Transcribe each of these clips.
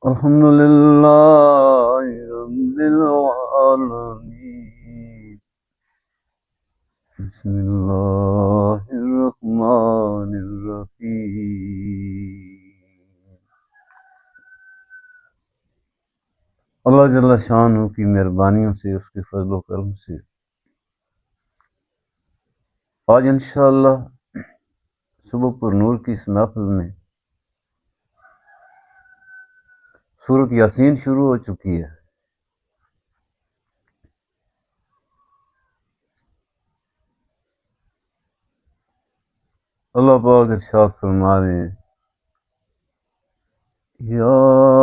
الحمد لله رب العالمين. بسم الله الرحمن الرحیم. اللہ جل شانہ کی مہربانیوں سے، اس کے فضل و کرم سے آج انشاءاللہ صبح پر نور کی اس محفل میں سورۃ یاسین شروع ہو چکی ہے. اللہ پاک ارشاد فرما رہے ہیں، یاسین.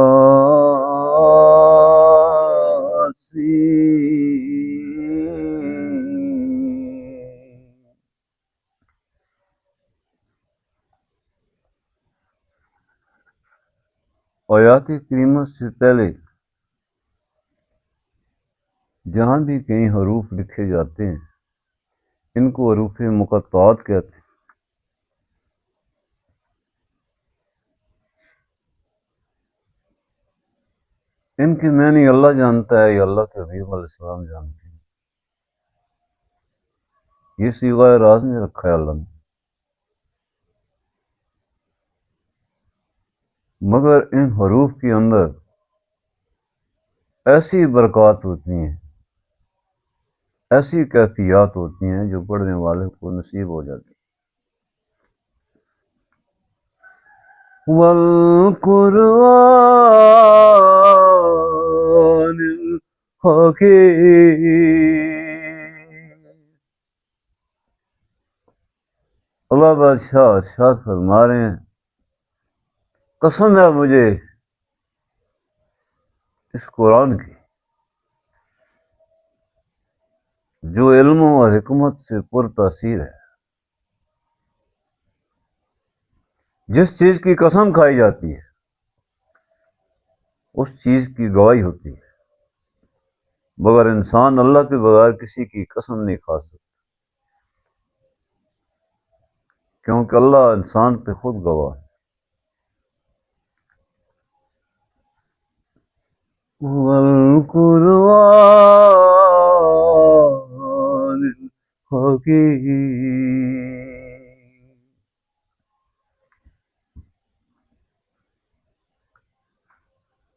آیات کریمہ سے پہلے جہاں بھی کئی حروف لکھے جاتے ہیں ان کو حروف مقطعات کہتے ہیں. ان کے معنی اللہ جانتا ہے یا اللہ کے حبیب علیہ السلام جانتے ہیں. یہ صیغہ راز میں رکھا ہے اللہ نے، مگر ان حروف کے اندر ایسی برکات ہوتی ہیں، ایسی کیفیات ہوتی ہیں جو پڑھنے والے کو نصیب ہو جاتی ہیں. والقرآن الحکیم. اللہ بادشاہ ارشاد فرما رہے ہیں، قسم ہے مجھے اس قرآن کی جو علم اور حکمت سے پر تاثیر ہے. جس چیز کی قسم کھائی جاتی ہے اس چیز کی گواہی ہوتی ہے، مگر انسان اللہ کے بغیر کسی کی قسم نہیں کھا سکتا، کیونکہ اللہ انسان پہ خود گواہ ہے. والقرآن الحکیم.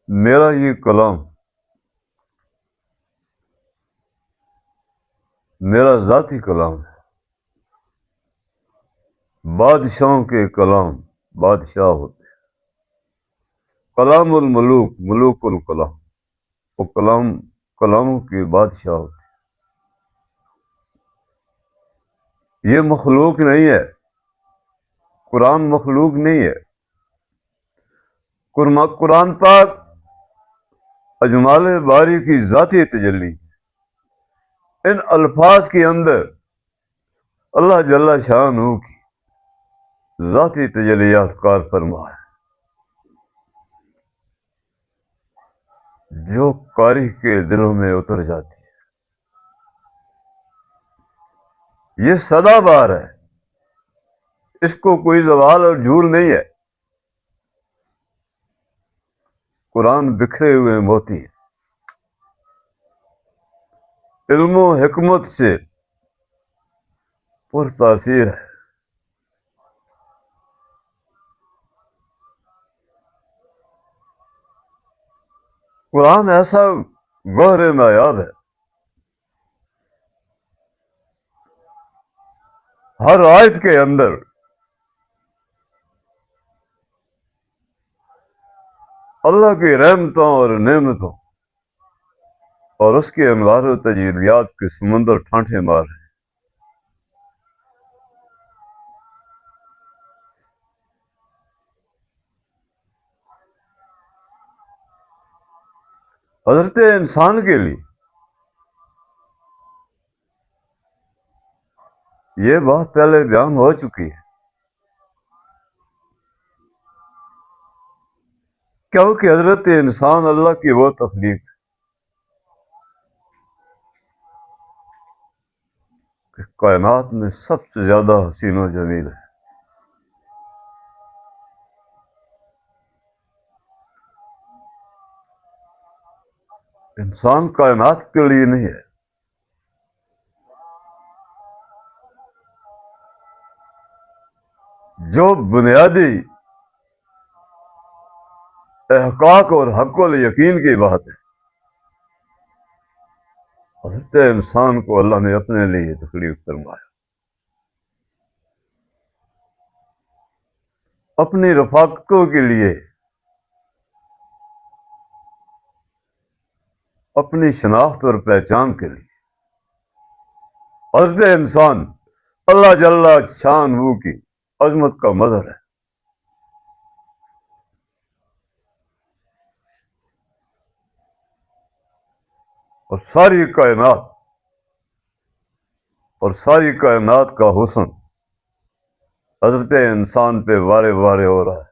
میرا یہ کلام میرا ذاتی کلام ہے. بادشاہوں کے کلام بادشاہ ہوتے ہیں. کلام الملوک ملوک الکلام، وہ کلام کلاموں کے بادشاہ ہوتے ہیں. یہ مخلوق نہیں ہے، قرآن مخلوق نہیں ہے. قرآن پاک اجمال باری کی ذاتی تجلی. ان الفاظ کے اندر اللہ جل شانہ کی ذاتی تجلیات کار فرما ہے، جو قاری کے دلوں میں اتر جاتی ہے. یہ سدا بار ہے، اس کو کوئی زوال اور جھول نہیں ہے. قرآن بکھرے ہوئے موتی ہے، علم و حکمت سے پر تاثیر ہے. قرآن ایسا گوہر نایاب ہے، ہر آیت کے اندر اللہ کی رحمتوں اور نعمتوں اور اس کے انوار و تجلیات کے سمندر ٹھانٹے مار ہیں. حضرت انسان کے لیے یہ بات پہلے بیان ہو چکی ہے، کیونکہ حضرت انسان اللہ کی وہ تخلیق ہے کہ کائنات میں سب سے زیادہ حسین و جمیل ہے. انسان کائنات کے لیے نہیں ہے. جو بنیادی احقاق اور حق الیقین کی بات ہے، حضرت انسان کو اللہ نے اپنے لیے تخلیق فرمایا، اپنی رفاقتوں کے لیے، اپنی شناخت اور پہچان کے لیے. حضرت انسان اللہ جل شان کی عظمت کا مظہر ہے. اور ساری کائنات کا حسن حضرت انسان پہ وارے وارے ہو رہا ہے.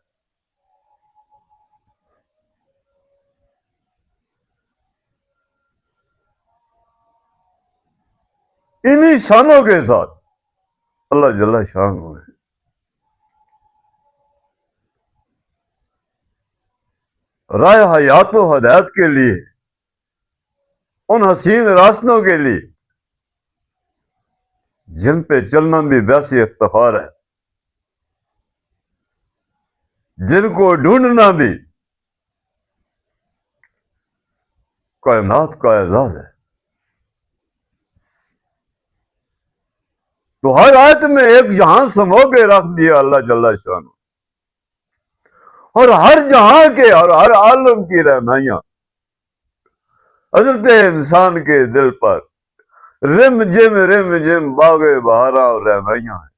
انہی شانوں کے ساتھ اللہ جل شان ہے راہ حیات و ہدایت کے لیے، ان حسین راستوں کے لیے جن پہ چلنا بھی ویسے افتخار ہے، جن کو ڈھونڈنا بھی کائنات کا اعزاز ہے. تو ہر آیت میں ایک جہاں سمو کے رکھ دیا اللہ جل شان، اور ہر جہاں کے اور ہر عالم کی رہنمائیاں حضرت انسان کے دل پر رم جم باغ بہارا اور رہنمائیاں ہیں.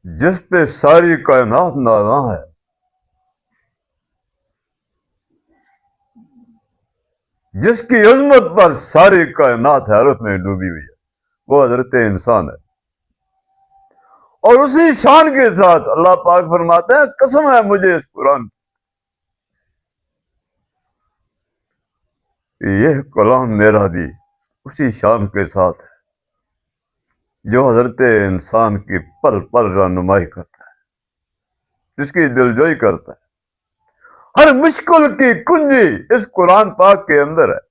جس پہ ساری کائنات ناراں ہے، جس کی عظمت پر ساری کائنات حیرت میں ڈوبی ہوئی ہے، وہ حضرت انسان ہے. اور اسی شان کے ساتھ اللہ پاک فرماتے ہیں قسم ہے مجھے اس قرآن کی، یہ کلام میرا بھی اسی شان کے ساتھ ہے جو حضرت انسان کی پل پل رہنمائی کرتا ہے، جس کی دلجوئی کرتا ہے. ہر مشکل کی کنجی اس قرآن پاک کے اندر ہے.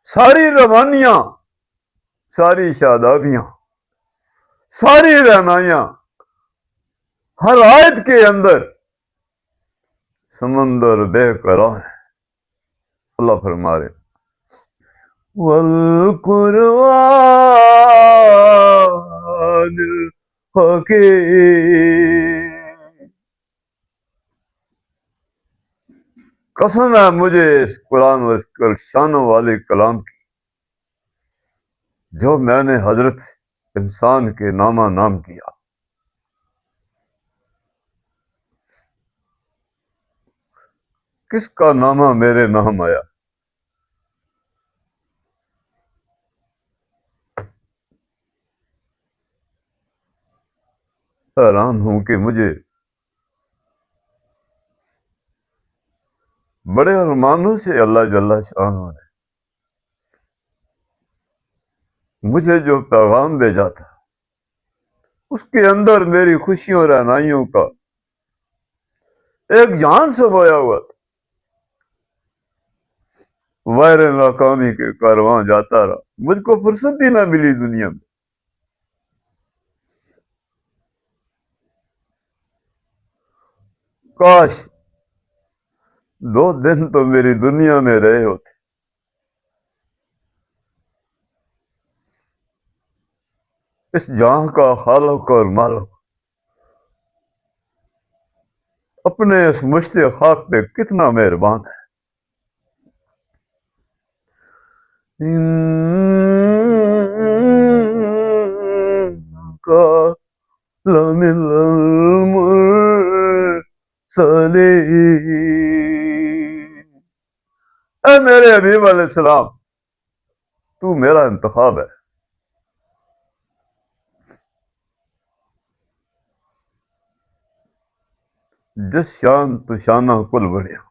ساری روانیاں، ساری شادابیاں، ساری رہنمائیاں ہر آیت کے اندر سمندر بے قرار ہے. اللہ فرما رہے وَالْقُرْآنِ الْحَكِيمِ، قسم ہے مجھے اس قرآن و اس شانوں والے کلام کی جو میں نے حضرت انسان کے نامہ نام کیا. کس کا نامہ میرے نام آیا؟ حیران ہوں کہ مجھے بڑے ارمانوں سے اللہ جل شانہ نے مجھے جو پیغام بھیجا تھا، اس کے اندر میری خوشیوں اور رہنائیوں کا ایک جہان سمایا ہوا تھا. وائر ناکامی کے کارواں جاتا رہا، مجھ کو فرصت ہی نہ ملی دنیا میں. کاش 2 دن تو میری دنیا میں رہے ہوتے. اس جہاں کا خالق اور مالک اپنے اس مشت خاک پہ کتنا مہربان ہے. کا لمن المرسلین، اے میرے حبیب علیہ السلام، تو میرا انتخاب ہے. جس شان تو شانہ کل بڑھیا،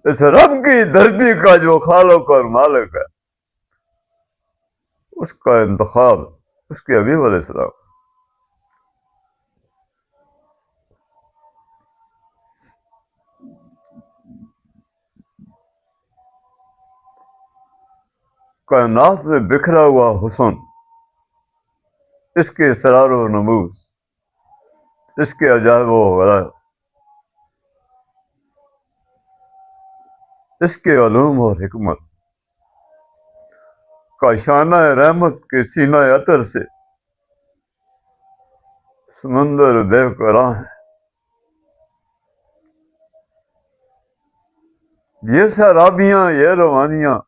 اس رب کی دھرتی کا جو خالق اور مالک ہے، اس کا انتخاب اس کے حبیب علیہ السلام۔ کائنات میں بکھرا ہوا حسن، اس کے اسرار و نموز، اس کے عجائب و غرائب، اس کے علوم اور حکمت کا شانہ رحمت کے سینہ عطر سے سمندر بے قرار ہے۔ یہ سرابیاں، یہ روانیاں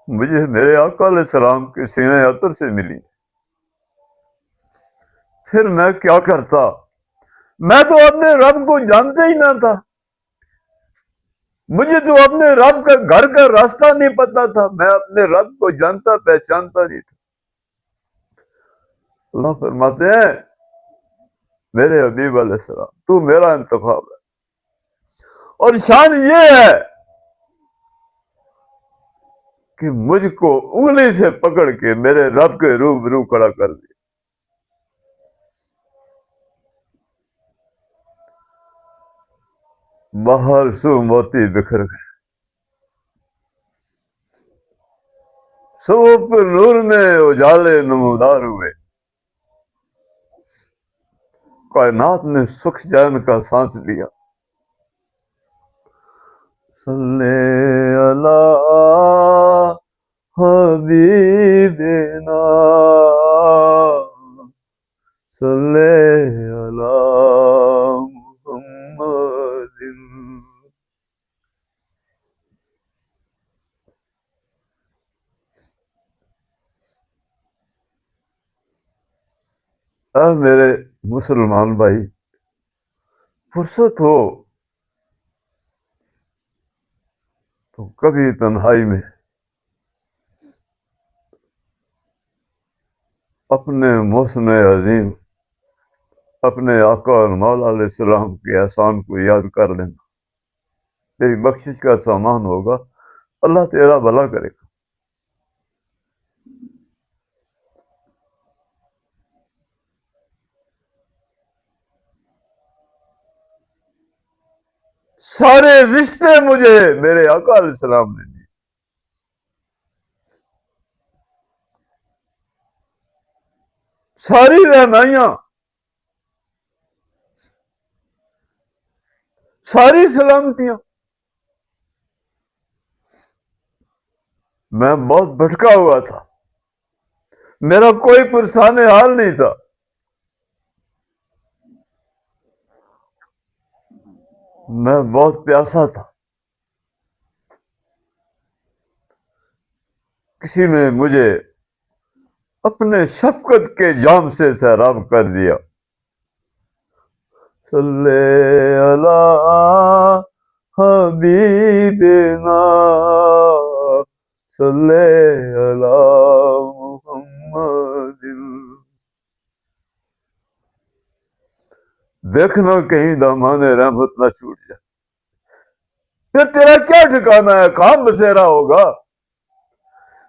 مجھے میرے آقا علیہ السلام کے سینہ عطر سے ملی، پھر میں کیا کرتا؟ میں تو اپنے رب کو جانتا ہی نہ تھا، مجھے تو اپنے رب کا گھر کا راستہ نہیں پتا تھا، میں اپنے رب کو جانتا پہچانتا نہیں تھا۔ اللہ فرماتے ہیں میرے حبیب علیہ السلام تو میرا انتخاب ہے، اور شان یہ ہے کہ مجھ کو انگلی سے پکڑ کے میرے رب کے روبرو کھڑا کر دیا۔ باہر سو موتی بکھر گئے، صبح پر نور میں اجالے نمودار ہوئے، کائنات نے سکھ چین کا سانس لیا۔ صلی اللہ حبیبنا صلی اللہ محمد۔ اے میرے مسلمان بھائی، فرصت ہو تو کبھی تنہائی میں اپنے محسن عظیم، اپنے آقا اور مولا علیہ السلام کے احسان کو یاد کر لینا، تیری بخشش کا سامان ہوگا، اللہ تیرا بھلا کرے گا۔ سارے رشتے مجھے میرے آقا علیہ السلام نے دیے، ساری رہنمائیاں، ساری سلامتیاں۔ میں بہت بھٹکا ہوا تھا، میرا کوئی پرسان حال نہیں تھا، میں بہت پیاسا تھا، کسی نے مجھے اپنے شفقت کے جام سے سیراب کر دیا۔ صلی اللہ حبیبنا صلی اللہ محمد۔ دیکھنا کہیں دامان رحمت نہ چھوٹ جائے، پھر تیرا کیا ٹھکانا ہے، کہاں بسیرا ہوگا؟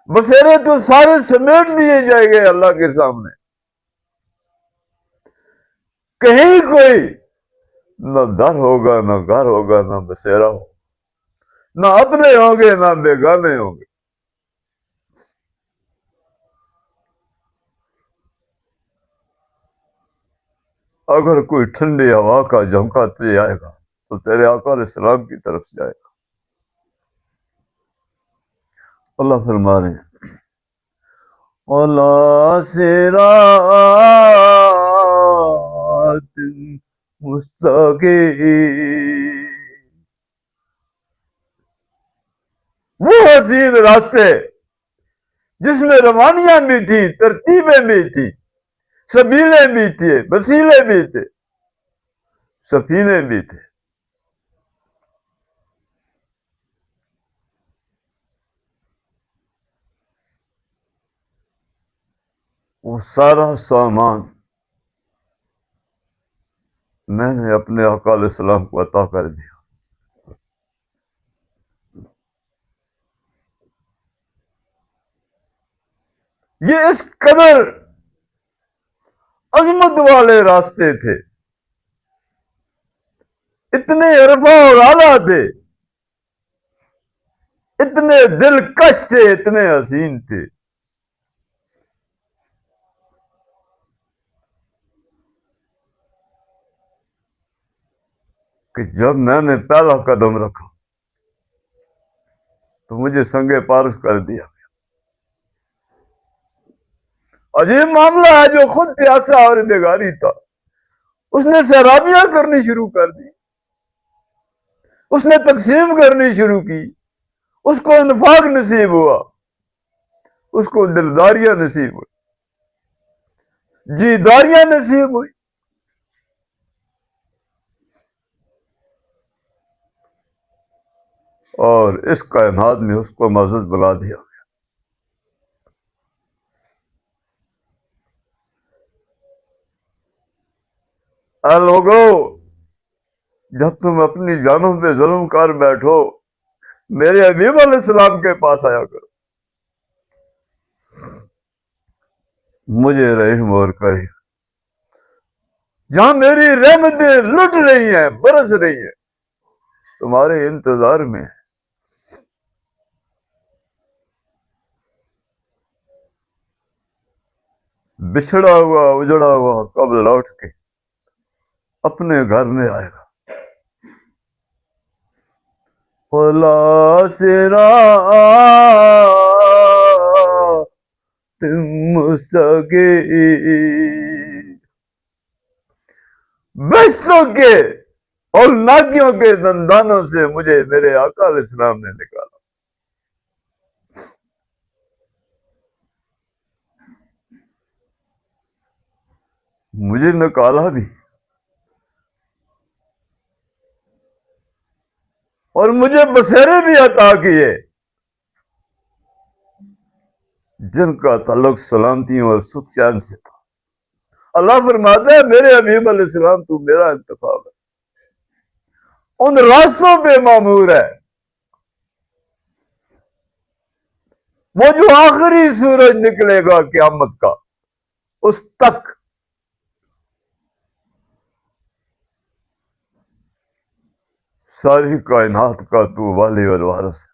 بسیرے تو سارے سمیٹ لیے جائیں گے اللہ کے سامنے، کہیں کوئی نہ در ہوگا، نہ گھر ہوگا، نہ بسیرا ہوگا، نہ اپنے ہوں گے نہ بیگانے ہوں گے۔ اگر کوئی ٹھنڈی ہوا کا جھونکا تجھے آئے گا تو تیرے آقا علیہ السلام کی طرف سے آئے گا۔ اللہ فرما رہے ہیں وَلَا صِرَاطٍ مستقیم، وہ حسین راستے جس میں روانیاں بھی تھی، ترتیبیں بھی تھی، سبیلیں بھی تھے، وسیلے بھی تھے، سفینے بھی تھے۔ وہ سارا سامان میں نے اپنے آقا علیہ السلام کو عطا کر دیا۔ یہ اس قدر عظمت والے راستے تھے، اتنے عرفہ اور اعلیٰ تھے، اتنے دلکش تھے، اتنے حسین تھے کہ جب میں نے پہلا قدم رکھا تو مجھے سنگ پارس کر دیا۔ عجیب معاملہ ہے، جو خود پیاسا اور بیگاری تھا اس نے سیرابیاں کرنی شروع کر دی، اس نے تقسیم کرنی شروع کی، اس کو انفاق نصیب ہوا، اس کو دلداریاں نصیب ہوئی، جی داریاں نصیب ہوئی۔ اور اس کائنات میں اس کو معزز بنا دیا۔ اے لوگو، جب تم اپنی جانوں پہ ظلم کر بیٹھو میرے حبیب علیہ السلام کے پاس آیا کرو، مجھے رحم اور کرے۔ جہاں میری رحمتیں لٹ رہی ہیں، برس رہی ہیں، تمہارے انتظار میں بچھڑا ہوا اجڑا ہوا کب لوٹ کے اپنے گھر میں آئے گا۔ خلا سرا تم مستقی بستوں کے اور ناکیوں کے دندانوں سے مجھے میرے آقا علیہ السلام نے نکالا۔ مجھے نکالا بھی اور مجھے بسیرے بھی عطا کیے جن کا تعلق سلامتیوں اور سکھ چین سے تھا۔ اللہ فرماتا ہے میرے حبیب علیہ السلام تو میرا انتخاب ہے، ان راستوں پہ معمور ہے وہ جو آخری سورج نکلے گا قیامت کا اس تک ساری کائنات کا تو والی اور وارث ہے۔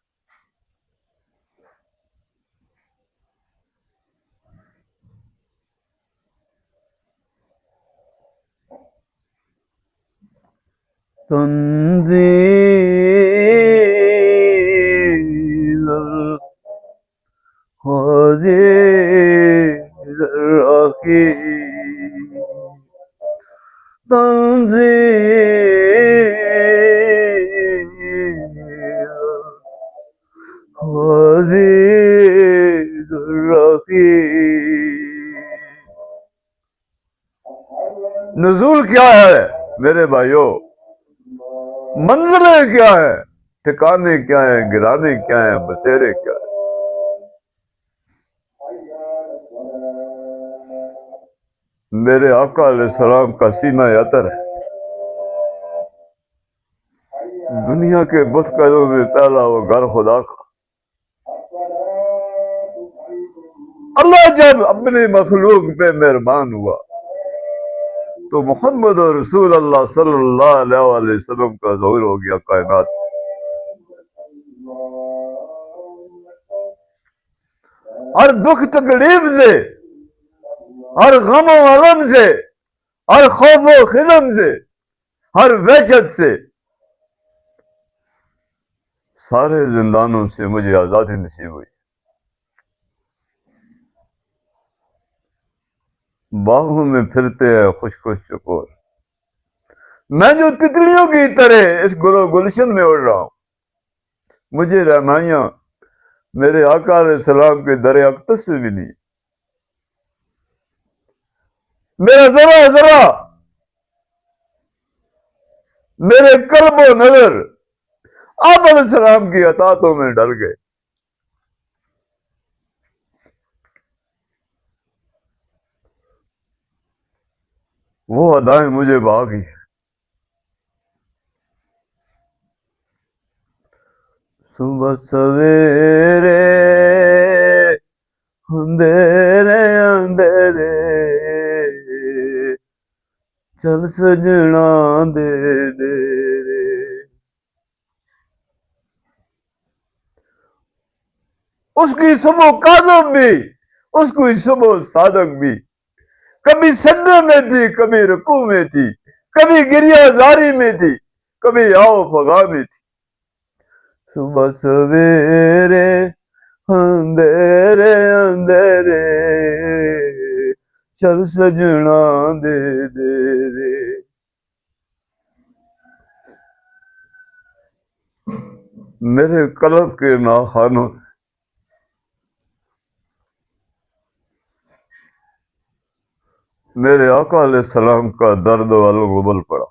تنزیل العزیز الرحیم، تنزیل العزیز الرحیم۔ نزول کیا ہے میرے بھائیوں؟ منزلیں کیا ہیں؟ ٹھکانے کیا ہیں؟ گرانے کیا ہیں؟ بسیرے کیا ہیں؟ میرے آقا علیہ السلام کا سینہ عطر ہے، دنیا کے بت قدوں میں پہلا وہ گھر خدا کا۔ اللہ جب اپنی مخلوق پہ مہربان ہوا تو محمد رسول اللہ صلی اللہ علیہ وسلم کا ظہور ہو گیا کائنات۔ ہر دکھ تکلیف سے، ہر غم و غم سے، ہر خوف و خزم سے، ہر وحشت سے، سارے زندانوں سے مجھے آزادی نصیب ہوئی۔ باغوں میں پھرتے ہیں خوش خوش چکور، میں جو تتلیوں کی طرح اس گلو گلشن میں اڑ رہا ہوں، مجھے رہنمائیاں میرے آقا علیہ السلام کے در اقدس سے بھی نہیں۔ میرا ذرا ذرا، میرے قلب و نظر آپ علیہ السلام کی اطاعتوں میں ڈل گئے۔ وہ ادائیں مجھے بھاگی۔ صبح سویرے اندھیرے اندھیرے چل سجنا دے ڈیرے. اس کی صبح کاظم بھی، اس کی صبح صادق بھی، کبھی سجدے میں تھی، کبھی رکوع میں تھی، کبھی گریہ زاری میں تھی، کبھی آؤ فغاں میں تھی. صبح سویرے اندھیرے اندھیرے چل سجنا دے ڈیرے. میرے قلب کے ناخانوں میرے آقا علیہ السلام کا درد والوں کو بل پڑا.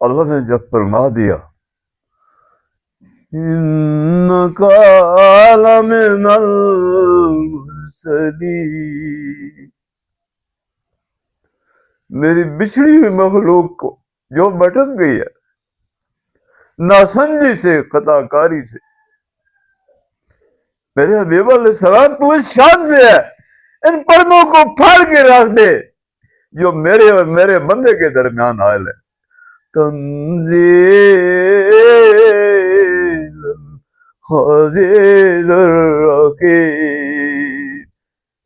اللہ نے جب فرما دیا انک لمن المرسلین، میری بچھڑی ہوئی مخلوق کو جو بھٹک گئی ہے ناسمجھی سے، خطا کاری سے، میرے حبیب علیہ السلام تو اس شان سے ہے ان پردوں کو پھاڑ کے رکھ دے جو میرے اور میرے بندے کے درمیان حائل ہے. تنزیل عزیز الرحیم،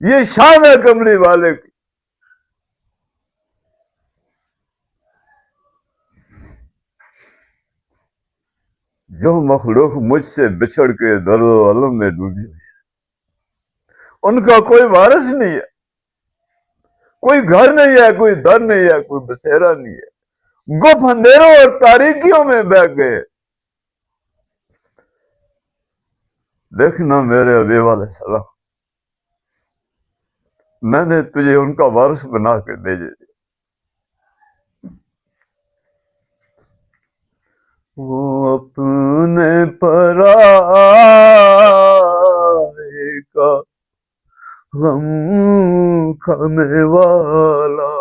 یہ شان ہے کملی والے کی. جو مخلوق مجھ سے بچھڑ کے درد و علم میں ڈوبی ہوئی ہے، ان کا کوئی وارث نہیں ہے، کوئی گھر نہیں ہے، کوئی در نہیں ہے، کوئی بسیرا نہیں ہے، گپ اندھیروں اور تاریکیوں میں بیٹھ گئے. دیکھنا میرے حبیب علیہ السلام، میں نے تجھے ان کا وارث بنا کے بھیجے. وہ اپنے پرائے کا غم کھانے والا،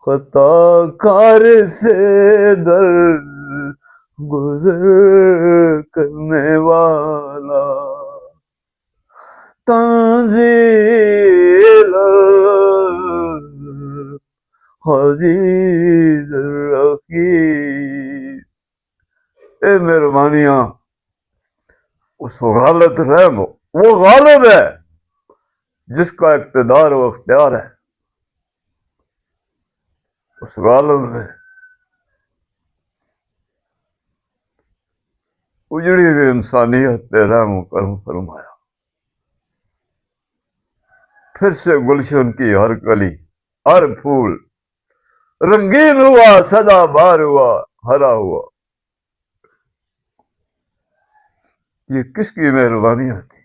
خطا کار سے در گزر کرنے والا، تنزیل عزیز الرحیم. اے مہربانیاں اس غالب رحم ہو، وہ غالب ہے جس کا اقتدار و اختیار ہے. اس غالب نے اجڑی ہوئی انسانیت پہ رحم و کرم فرمایا. پھر سے گلشن کی ہر کلی، ہر پھول رنگین ہوا، سدا بار ہوا، ہرا ہوا. یہ کس کی مہربانیاں تھی؟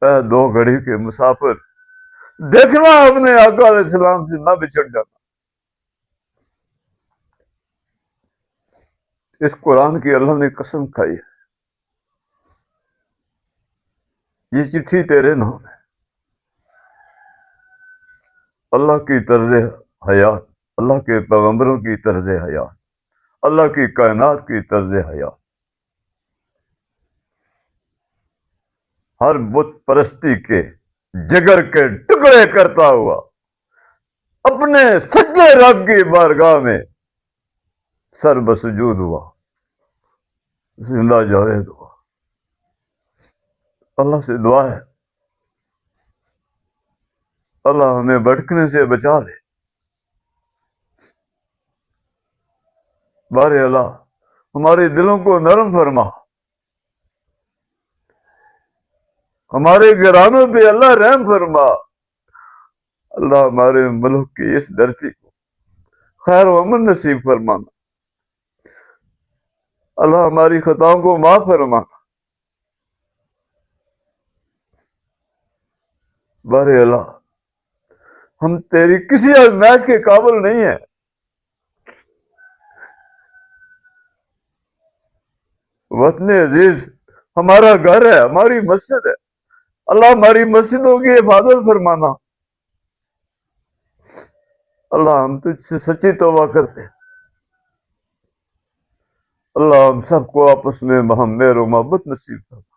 اے دو گھڑی کے مسافر، دیکھنا اپنے آقا علیہ السلام سے نہ بچھڑ جانا. اس قرآن کی اللہ نے قسم کھائی ہے، یہ چٹھی تیرے نام ہے. اللہ کی طرز حیات، اللہ کے پیغمبروں کی طرز حیات، اللہ کی کائنات کی طرز حیات، ہر بت پرستی کے جگر کے ٹکڑے کرتا ہوا اپنے سچے رب کی بارگاہ میں سر بسجود ہوا، زندہ جاوید ہوا. اللہ سے دعا ہے اللہ ہمیں بھٹکنے سے بچا لے. بارے اللہ ہمارے دلوں کو نرم فرما، ہمارے گھرانوں پہ اللہ رحم فرما. اللہ ہمارے ملک کی اس دھرتی کو خیر و امن نصیب فرمانا. اللہ ہماری خطاؤں کو معاف فرمانا. بارے اللہ ہم تیری کسی آزمائش کے قابل نہیں ہیں. وطن عزیز ہمارا گھر ہے، ہماری مسجد ہے. اللہ ہماری مسجدوں کی حفاظت فرمانا. اللہ ہم تجھ سے سچی توبہ کرتے ہیں۔ اللہ ہم سب کو آپس میں مہم مہر و محبت نصیب کر۔